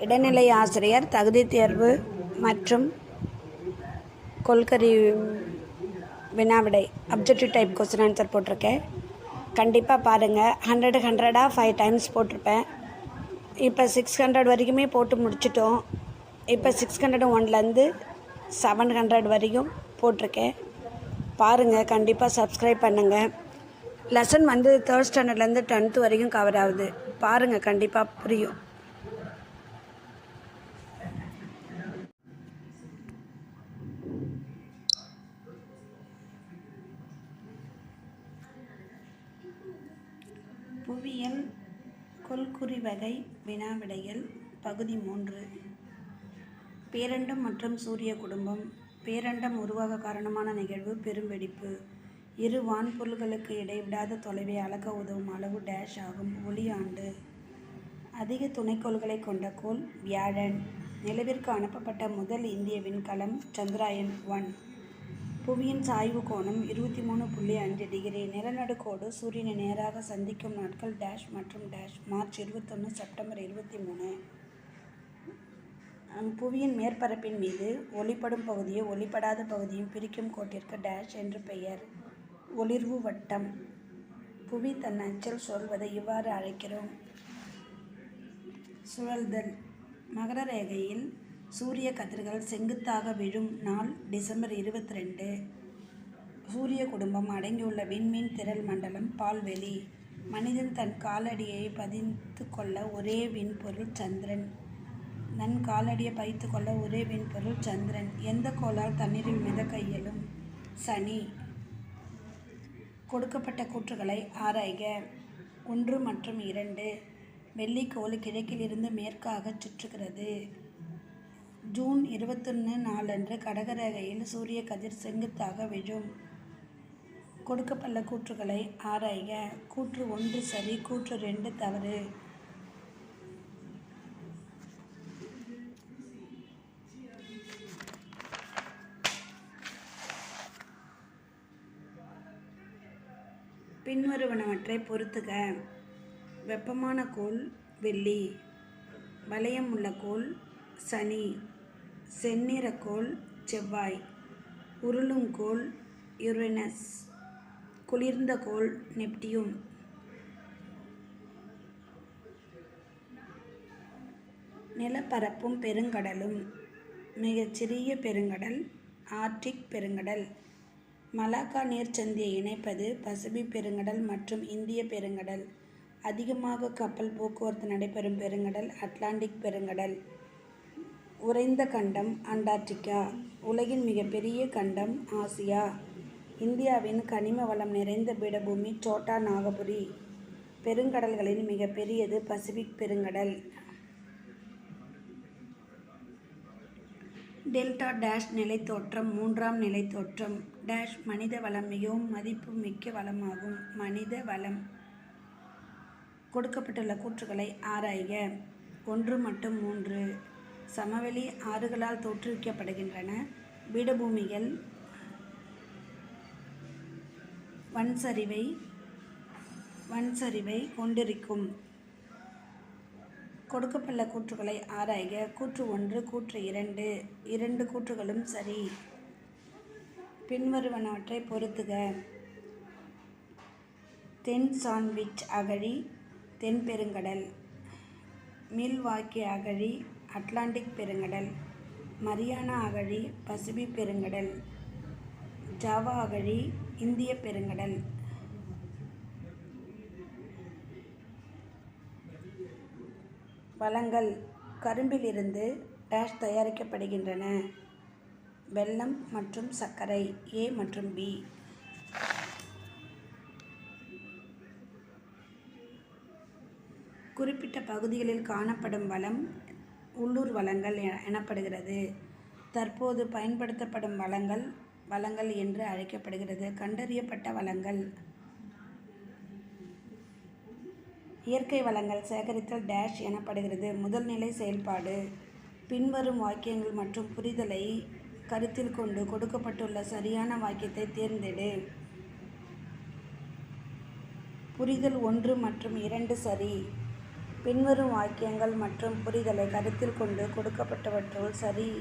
இடைநிலை ஆசிரியர் தகுதி தேர்வு மற்றும் கொள்கரி வினாவிடை அப்ஜெக்டிவ் டைப் கொஸ்டின் ஆன்சர் போட்டிருக்கேன். கண்டிப்பாக பாருங்கள். 100 5 டைம்ஸ் போட்டிருப்பேன். இப்போ 600 வரைக்குமே போட்டு முடிச்சிட்டோம். இப்போ 601லேருந்து 700 வரைக்கும் போட்டிருக்கேன். பாருங்கள், கண்டிப்பாக சப்ஸ்கிரைப் பண்ணுங்கள். லெசன் 3rd ஸ்டாண்டர்ட்லேருந்து 10th வரைக்கும் கவர் ஆகுது. பாருங்கள், கண்டிப்பாக புரியும். புவியியல் கொள்குறி வகை வினாவிடைகள் பகுதி 3. பேரண்டம் மற்றும் சூரிய குடும்பம். பேரண்டம் உருவாக காரணமான நிகழ்வு பெருவெடிப்பு. இரு வான்பொருள்களுக்கு இடைவிடாத தொலைவை அளக்க உதவும் அளவு டேஷ் ஆகும். ஒளியாண்டு. அதிக துணைக்கோள்களை கொண்ட கோள் வியாழன். நிலவிற்கு அனுப்பப்பட்ட முதல் இந்திய விண்கலம் சந்திராயன் 1. புவியின் சாய்வு கோணம் 23.5 டிகிரி. நிலநடுக்கோடு சூரியனை நேராக சந்திக்கும் நாட்கள் டேஷ் மற்றும் டேஷ். March 21, September 23. புவியின் மேற்பரப்பின் மீது ஒளிப்படும் பகுதியை ஒளிப்படாத பகுதியும் பிரிக்கும் கோட்டிற்கு டேஷ் என்று பெயர். ஒளிர்வு வட்டம். புவி தன் அச்சில் சுழல்வதை இவ்வாறு அழைக்கிறோம். சுழல்தல். மகர ரேகையில் சூரிய கதிர்கள் செங்குத்தாக விழும் நாள் டிசம்பர் 22. சூரிய குடும்பம் அடங்கியுள்ள விண்மீன் திரள் மண்டலம் பால்வெளி. மனிதன் தன் காலடியை பதித்து கொள்ள ஒரே விண்பொருள் சந்திரன். எந்த கோளால் தண்ணீரில் மிதக்க இயலும்? சனி. கொடுக்கப்பட்ட கூற்றுகளை ஆராய்க. 1 மற்றும் 2. வெள்ளிக்கோள் கிழக்கிலிருந்து மேற்காக சுற்றுகிறது. ஜூன் 21 நாளன்று கடகரேகையில் சூரிய கதிர் செங்குத்தாக விழும். கொடுக்கப்பட்ட கூற்றுகளை ஆராய்க. கூற்று 1 சரி, கூற்று 2 தவறு. பின்வருவனவற்றை பொறுத்துக. வெப்பமான கோள் வெள்ளி. வளையம் உள்ள கோள் சனி. செந்நிறக்கோள் செவ்வாய். உருளும் கோள் யுரேனஸ். குளிர்ந்த கோள் நெப்டியூன். நிலப்பரப்பும் பெருங்கடலும். மிகச்சிறிய பெருங்கடல் ஆர்க்டிக் பெருங்கடல். மலாக்கா நீர்ச்சந்தியை இணைப்பது பசிபிக் பெருங்கடல் மற்றும் இந்திய பெருங்கடல். அதிகமாக கப்பல் போக்குவரத்து நடைபெறும் பெருங்கடல் அட்லாண்டிக் பெருங்கடல். உறைந்த கண்டம் அண்டார்டிகா. உலகின் மிகப்பெரிய கண்டம் ஆசியா. இந்தியாவின் கனிம வளம் நிறைந்த பீடபூமி சோட்டா நாகபுரி. பெருங்கடல்களின் மிகப்பெரியது பசிபிக் பெருங்கடல். டெல்டா டேஷ் நிலைத்தோற்றம் 3ஆம் நிலைத்தோற்றம் டேஷ். மனித வளம் மிகவும் மதிப்பு மிக்க வளமாகும். மனித வளம். கொடுக்கப்பட்டுள்ள கூற்றுகளை ஆராய்க. 1 மற்றும் 3. சமவெளி ஆறுகளால் தோற்றுவிக்கப்படுகின்றன. பீடபூமிகள் வன்சரிவை கொண்டிருக்கும். கொடுக்கப்பட்ட கூற்றுகளை ஆராய்க. கூற்று 1 கூற்று 2. 2 கூற்றுகளும் சரி. பின்வருவனவற்றை பொறுத்துக. தென் சாண்ட்விச் அகழி தென் பெருங்கடல். மில்வாக்கி அகழி அட்லாண்டிக் பெருங்கடல். மரியானா அகழி பசிபிக் பெருங்கடல். ஜாவா அகழி இந்திய பெருங்கடல். வளங்கள். கரும்பிலிருந்து டேஷ் தயாரிக்கப்படுகின்றன. வெல்லம் மற்றும் சர்க்கரை. A மற்றும் B. குறிப்பிட்ட பகுதிகளில் காணப்படும் வளம் உள்ளூர் வளங்கள் எனப்படுகிறது. தற்போது பயன்படுத்தப்படும் வளங்கள் என்று அழைக்கப்படுகிறது. கண்டறியப்பட்ட வளங்கள். இயற்கை வளங்கள் சேகரித்தல் டேஷ் எனப்படுகிறது. முதல் நிலை செயல்பாடு. பின்வரும் வாக்கியங்கள் மற்றும் புரிதலை கருத்தில் கொண்டு கொடுக்கப்பட்டுள்ள சரியான வாக்கியத்தை தேர்ந்தெடு. புரிதல் 1 மற்றும் 2 சரி. பின்வரும் வாக்கியங்கள் மற்றும் புரிதலை கருத்தில் கொண்டு கொடுக்கப்பட்டவற்றுள் சரி.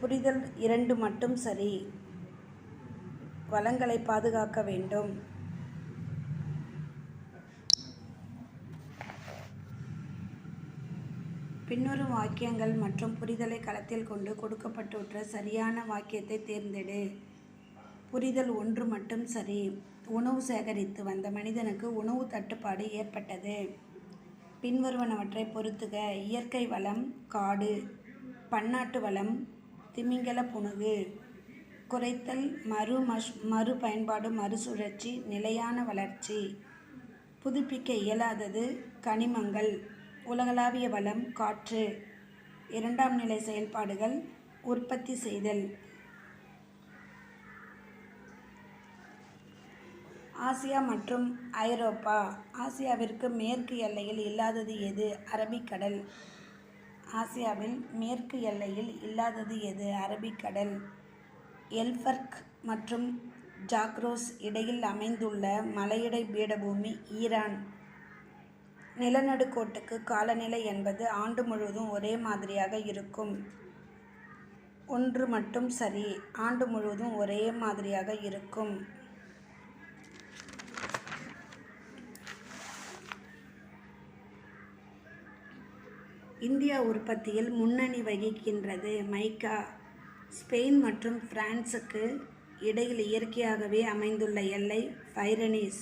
புரிதல் 2 மட்டும் சரி. வளங்களை பாதுகாக்க வேண்டும். பின்வரும் வாக்கியங்கள் மற்றும் புரிதலை களத்தில் கொண்டு கொடுக்கப்பட்டுள்ள சரியான வாக்கியத்தை தேர்ந்தெடு. புரிதல் 1 மட்டும் சரி. உணவு சேகரித்து வந்த மனிதனுக்கு உணவு தட்டுப்பாடு ஏற்பட்டது. பின்வருவனவற்றை பொறுத்துக. இயற்கை வளம் காடு, பன்னாட்டு வளம் திமிங்கல புனுகு, குறைத்தல் மறு பயன்பாடு மறுசுழற்சி நிலையான வளர்ச்சி, புதுப்பிக்க இயலாதது கனிமங்கள், உலகளாவிய வளம் காற்று, இரண்டாம் நிலை செயல்பாடுகள் உற்பத்தி செய்தல். ஆசியா மற்றும் ஐரோப்பா. ஆசியாவிற்கு மேற்கு எல்லையில் இல்லாதது எது? அரபிக்கடல். ஆசியாவில் மேற்கு எல்லையில் இல்லாதது எது? அரபிக்கடல். எல்பர்க் மற்றும் ஜாக்ரோஸ் இடையில் அமைந்துள்ள மலையடை பீடபூமி ஈரான். நிலநடுக்கோட்டுக்கு காலநிலை என்பது ஆண்டு முழுவதும் ஒரே மாதிரியாக இருக்கும். 1 மட்டும் சரி. ஆண்டு முழுவதும் ஒரே மாதிரியாக இருக்கும். இந்தியா உற்பத்தியில் முன்னணி வகிக்கின்றது. மைக்கா. ஸ்பெயின் மற்றும் பிரான்சுக்கு இடையில் இயற்கையாகவே அமைந்துள்ள எல்லை பைரெனீஸ்.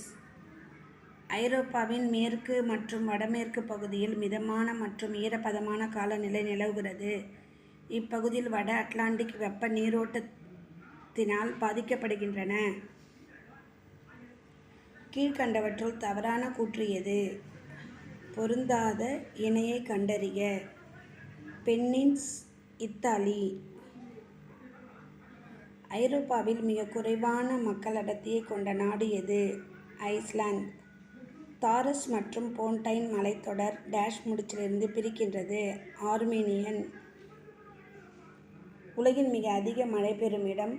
ஐரோப்பாவின் மேற்கு மற்றும் வடமேற்கு பகுதியில் மிதமான மற்றும் ஈரப்பதமான காலநிலை நிலவுகிறது. இப்பகுதியில் வட அட்லாண்டிக் வெப்ப நீரோட்டத்தினால் பாதிக்கப்படுகின்றன. கீழ்கண்டவற்றுள் தவறான கூற்று எது? பொருந்தாத இணையை கண்டறிக. பென்னின்ஸ் இத்தாலி. ஐரோப்பாவில் மிக குறைவான மக்கள் அடர்த்தியை கொண்ட நாடு எது? ஐஸ்லாந்து. தாரஸ் மற்றும் போன்டைன் மலைத்தொடர் டேஷ் முடிச்சிலிருந்து பிரிக்கின்றது. ஆர்மேனியன். உலகின் மிக அதிக மழை பெறும் இடம்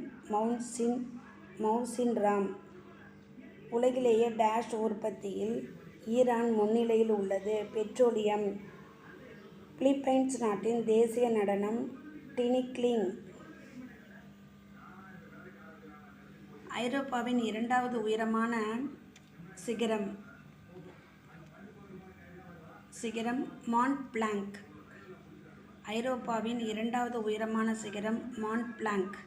மவுண்ட் ராம். உலகிலேயே டேஷ் உற்பத்தியில் ஈரான் முன்னிலையில் உள்ளது. பெட்ரோலியம். பிலிப்பைன்ஸ் நாட்டின் தேசிய நடனம் டினிக்லிங். ஐரோப்பாவின் இரண்டாவது உயரமான சிகரம் மாண்ட் பிளாங்க். ஐரோப்பாவின் இரண்டாவது உயரமான சிகரம் மாண்ட் பிளாங்க்.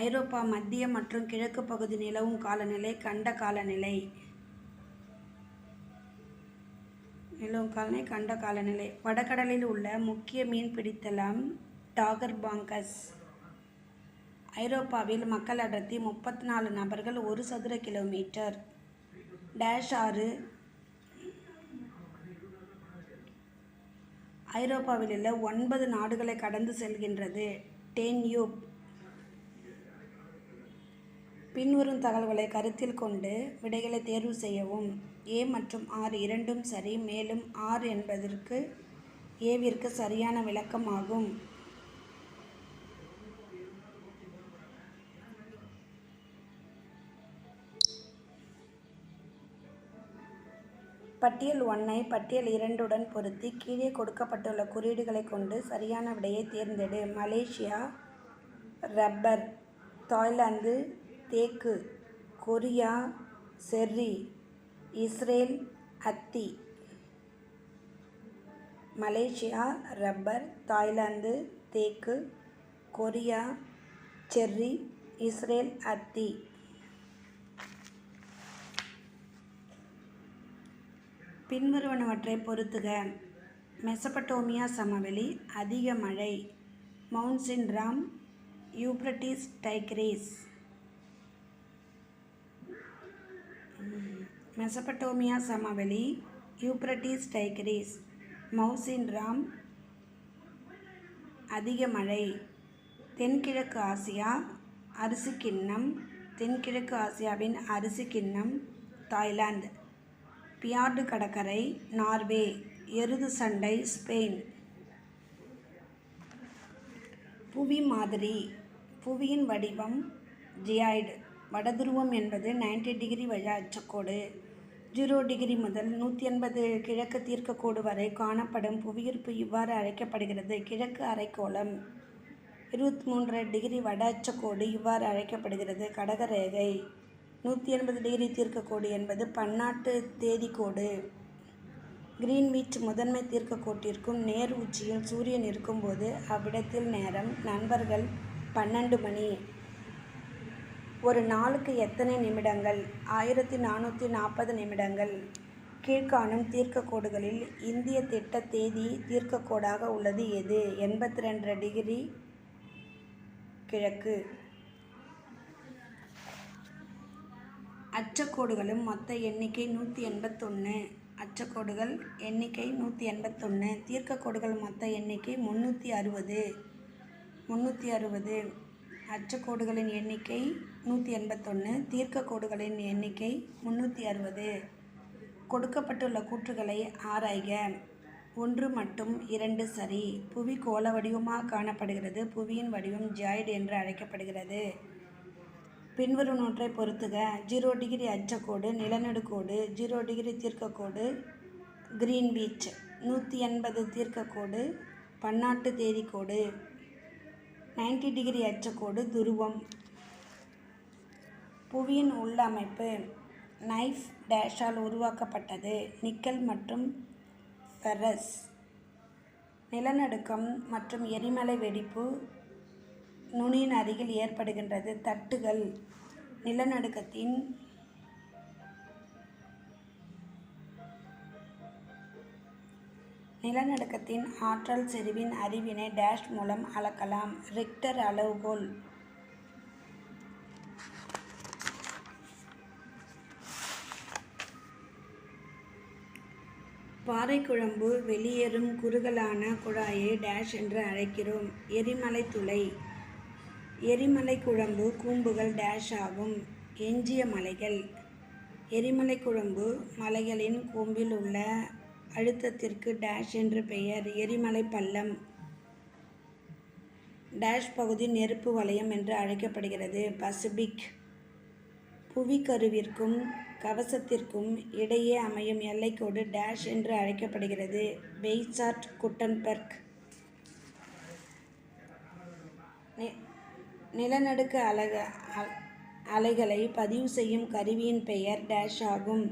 ஐரோப்பா மத்திய மற்றும் கிழக்கு பகுதி நிலவும் காலநிலை கண்ட காலநிலை. வடகடலில் உள்ள முக்கிய மீன்பிடித்தளம் டாகர்பாங்கஸ். ஐரோப்பாவில் மக்கள் அடர்த்தி 34 நபர்கள் 1 சதுர கிலோமீட்டர். டேஷ் ஆறு ஐரோப்பாவில் உள்ள 9 நாடுகளை கடந்து செல்கின்றது. டேன்யூப். பின்வரும் தகவல்களை கருத்தில் கொண்டு விடைகளை தேர்வு செய்யவும். ஏ மற்றும் ஆர் இரண்டும் சரி. மேலும் ஆர் என்பதற்கு ஏவிற்கு சரியான விளக்கம் ஆகும். பட்டியல் 1ஐ பட்டியல் 2உடன் பொருத்தி கீழே கொடுக்கப்பட்டுள்ள குறியீடுகளை கொண்டு சரியான விடையை தேர்ந்தெடு. மலேசியா ரப்பர், தாய்லாந்து தேக்கு, கொரியா செர்ரி, இஸ்ரேல் அத்தி. மலேசியா ரப்பர், தாய்லாந்து தேக்கு, கொரியா செர்ரி, இஸ்ரேல் அத்தி. பின்வருவனவற்றை பொறுத்துக. மெசபடோமியா சமவெளி அதிக மழை. Mount Ram, Euphrates Tigris. Mesopotamia சமவெளி யூப்ரட்டிஸ் டைக்ரீஸ். மவுண்ட் ராம் அதிக மழை. தென்கிழக்கு ஆசியா அரிசி கிண்ணம். தென்கிழக்கு ஆசியாவின் அரிசி கிண்ணம் தாய்லாந்து. பியார்டு கடற்கரை நார்வே. எருது சண்டை ஸ்பெயின். புவி மாதிரி. புவியின் வடிவம் ஜியாய்டு. வடதுருவம் என்பது 90 டிகிரி வழி அச்சக்கோடு. 0 டிகிரி முதல் 180 கிழக்கு தீர்க்கக்கோடு வரை காணப்படும் புவியீர்ப்பு இவ்வாறு அழைக்கப்படுகிறது. கிழக்கு அரைக்கோளம் 23 டிகிரி வட அச்சக்கோடு இவ்வாறு அழைக்கப்படுகிறது. கடகரேகை 180 டிகிரி தீர்க்கக்கோடு என்பது பன்னாட்டு தேதிக்கோடு. கிரீன்விச் முதன்மை தீர்க்கக்கோட்டிற்கும் நேர் உச்சியில் சூரியன் இருக்கும்போது அவ்விடத்தில் நேரம் நண்பர்கள் 12 மணி. ஒரு நாளுக்கு எத்தனை நிமிடங்கள்? 1440 நிமிடங்கள். கீழ்காணும் தீர்க்கக்கோடுகளில் இந்திய திட்ட தேதி தீர்க்கக்கோடாக உள்ளது எது? 82 டிகிரி கிழக்கு. அச்சக்கோடுகளும் மொத்த எண்ணிக்கை 181. அச்சக்கோடுகள் எண்ணிக்கை 181. தீர்க்கக்கோடுகள் மொத்த எண்ணிக்கை 360. அச்சக்கோடுகளின் எண்ணிக்கை 181. தீர்க்கக்கோடுகளின் எண்ணிக்கை 360. கொடுக்கப்பட்டுள்ள கூற்றுகளை ஆராய்க. 1 மற்றும் 2 சரி. புவி கோள வடிவமாக காணப்படுகிறது. புவியின் வடிவம் ஜியாய்டு என்று அழைக்கப்படுகிறது. பின்வருவனவற்றை பொறுத்துக. 0 டிகிரி அச்சக்கோடு நிலநடுக்கோடு. 0 டிகிரி தீர்க்கக்கோடு கிரீன்விச். 180 தீர்க்கக்கோடு பன்னாட்டு தேதிக்கோடு. 90 டிகிரி அச்சக்கோடு துருவம். புவியின் உள்ளமைப்பு நைஃப் டேஷால் உருவாக்கப்பட்டது. நிக்கல் மற்றும் ஃபெரஸ். நிலநடுக்கம் மற்றும் எரிமலை வெடிப்பு நுனியின் அருகில் ஏற்படுகின்றது. தட்டுகள் நிலநடுக்கத்தின் ஆற்றல் செறிவின் அறிவினை டேஷ் மூலம் அளக்கலாம். ரிக்டர் அளவுகோல். பாறைக்குழம்பு வெளியேறும் குறுகலான குழாயை டேஷ் என்று அழைக்கிறோம். எரிமலை துளை. எரிமலை குழம்பு கூம்புகள் டேஷ் ஆகும். எஞ்சிய மலைகள். எரிமலை குழம்பு மலைகளின் கூம்பில் உள்ள அழுத்தத்திற்கு டேஷ் என்று பெயர். எரிமலை பள்ளம் டேஷ் பகுதி நெருப்பு வலயம் என்று அழைக்கப்படுகிறது. பசிபிக். புவிக்கருவிற்கும் கவசத்திற்கும் இடையே அமையும் எல்லைக்கோடு டேஷ் என்று அழைக்கப்படுகிறது. வெய்சார்ட் குட்டன்பெர்க். நிலநடுக்க அலைகளை பதிவு செய்யும் கருவியின் பெயர் டேஷ் ஆகும்.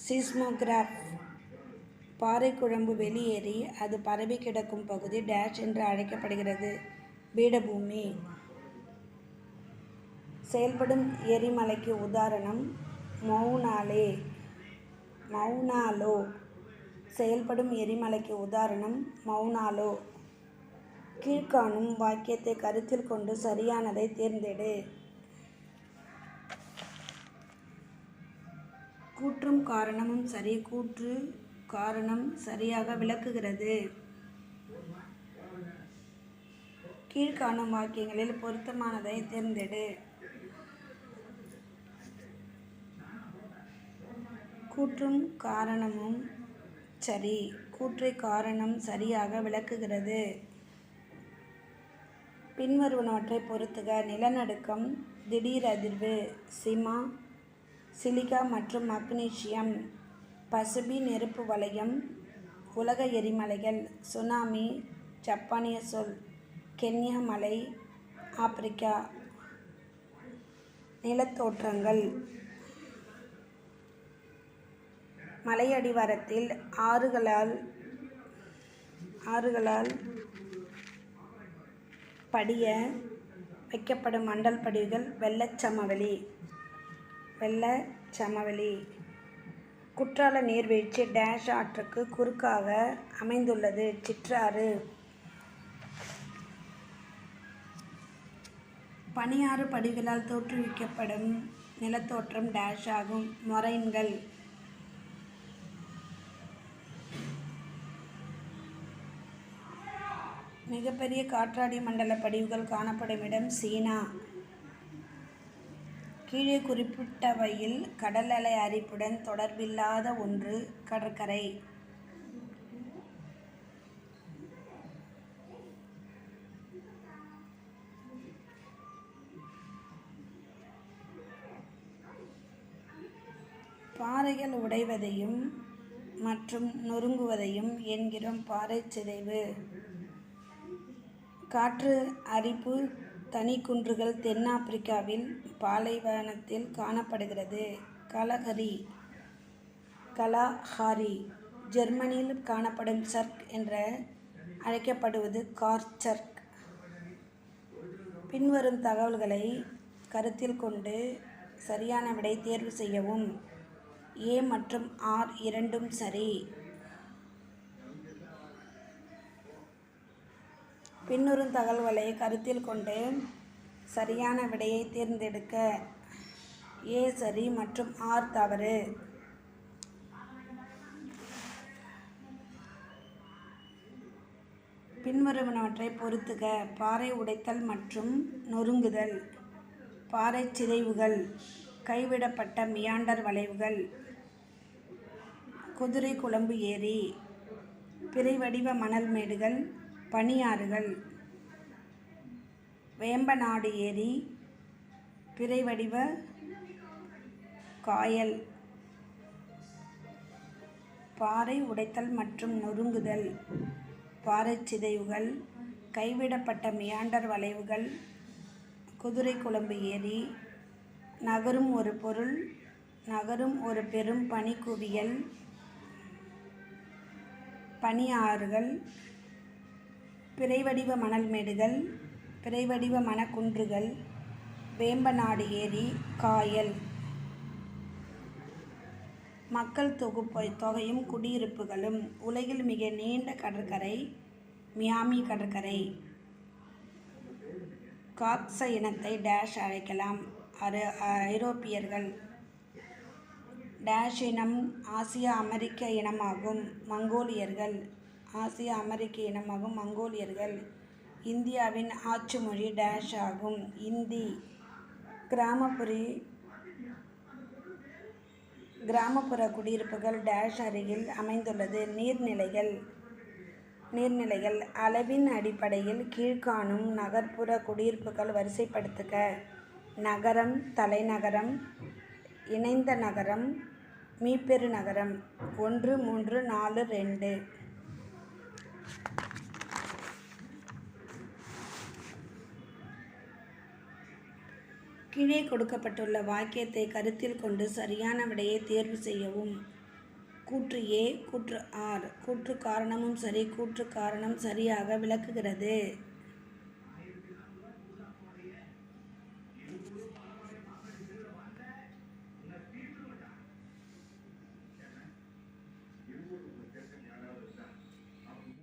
சிஸ்மோகிராஃப். பாறைக்குழம்பு வெளியேறி அது பரவி கிடக்கும் பகுதி டேஷ் என்று அழைக்கப்படுகிறது. பீடபூமி. செயல்படும் எரிமலைக்கு உதாரணம் மௌனாலோ. செயல்படும் எரிமலைக்கு உதாரணம் மௌனாலோ. கீழ்காணும் வாக்கியத்தை கருத்தில் கொண்டு சரியானதை தேர்ந்தெடு. கூற்றும் காரணமும் சரி. கூற்று காரணம் சரியாக விளக்குகிறது. கீழ்காணும் வாக்கியங்களில் பொருத்தமானதை தேர்ந்தெடு. கூற்றும் காரணமும் சரி. கூற்றை காரணம் சரியாக விளக்குகிறது. பின்வருவனவற்றை பொறுத்துக. நிலநடுக்கம். திடீர் அதிர்வு. சிலிகா மற்றும் மக்னீசியம். பசிபி நெருப்பு வலயம். உலக எரிமலைகள். சுனாமி ஜப்பானிய சொல். கென்யா மலை ஆப்பிரிக்கா. நிலத்தோற்றங்கள். மலையடிவாரத்தில் ஆறுகளால் படிய வைக்கப்படும் மண்டல் படிவுகள் வெள்ளச்சமவெளி. குற்றால நீர்வீழ்ச்சி டேஷ் ஆற்றுக்கு குறுக்காக அமைந்துள்ளது. சிற்றாறு. பனியாறு படிவுகளால் தோற்றுவிக்கப்படும் நிலத்தோற்றம் டேஷ் ஆகும். மொரைன்கள். மிகப்பெரிய காற்றாடி மண்டல படிவுகள் காணப்படும் இடம் சீனா. கீழே குறிப்பிட்டவையில் கடல் அலை அரிப்புடன் தொடர்பில்லாத ஒன்று. கடற்கரை. பாறைகள் உடைவதையும் மற்றும் நொறுங்குவதையும் என்கிறோம் பாறை சிதைவு. காற்று அரிப்பு தனிக்குன்றுகள் தென்னாப்பிரிக்காவில் பாலைவனத்தில் காணப்படுகிறது. கலாஹாரி ஜெர்மனியில் காணப்படும் சர்க் என்று அழைக்கப்படுவது கார்ச்சர்க். பின்வரும் தகவல்களை கருத்தில் கொண்டு சரியான விடை தேர்வு செய்யவும். A மற்றும் R இரண்டும் சரி. பின்வரும் தகவல்களை கருத்தில் கொண்டு சரியான விடையை தேர்ந்தெடுக்க. A சரி மற்றும் R தவறு. பின்வருவனவற்றை பொறுத்துக. பாறை உடைத்தல் மற்றும் நொறுங்குதல், பாறை சிதைவுகள், கைவிடப்பட்ட மியாண்டர் வளைவுகள், குதிரை குளம்பு ஏரி, பிறைவடிவ மணல் மேடுகள், பனியாறுகள், வேம்பநாடு ஏரி, பிறைவடிவ காயல். பாறை உடைத்தல் மற்றும் நொறுங்குதல், பாறை சிதைவுகள், கைவிடப்பட்ட மியாண்டர் வளைவுகள், குதிரை குளம்பு ஏரி, நகரும் ஒரு பொருள், நகரும் ஒரு பெரும் பனிக்குவியல், பனியாறுகள், பிறைவடிவ மணல் மேடுகள், பிறைவடிவ மணக்குன்றுகள், வேம்பநாடு ஏரி, காயல். மக்கள் தொகையும் குடியிருப்புகளும். உலகில் மிக நீண்ட கடற்கரை மியாமி கடற்கரை. காக்ச இனத்தை டேஷ் அழைக்கலாம். ஐரோப்பியர்கள். டேஷ் இனம் ஆசிய அமெரிக்க இனமாகும். மங்கோலியர்கள். ஆசிய அமெரிக்க இனமாகும் மங்கோலியர்கள். இந்தியாவின் ஆட்சி மொழி டேஷ் ஆகும். இந்தி. கிராமப்புற குடியிருப்புகள் டேஷ் அருகில் அமைந்துள்ளது. நீர்நிலைகள். அளவின் அடிப்படையில் கீழ்காணும் நகர்ப்புற குடியிருப்புகள் வரிசைப்படுத்துக. நகரம், தலைநகரம், இணைந்த நகரம், மீப்பெரு நகரம். 1, 3, 4, 2. கீழே கொடுக்கப்பட்டுள்ள வாக்கியத்தை கருத்தில் கொண்டு சரியான விடையை தேர்வு செய்யவும். கூற்று A, கூற்று R. கூற்று காரணமும் சரி. கூற்று காரணம் சரியாக விளக்குகிறது.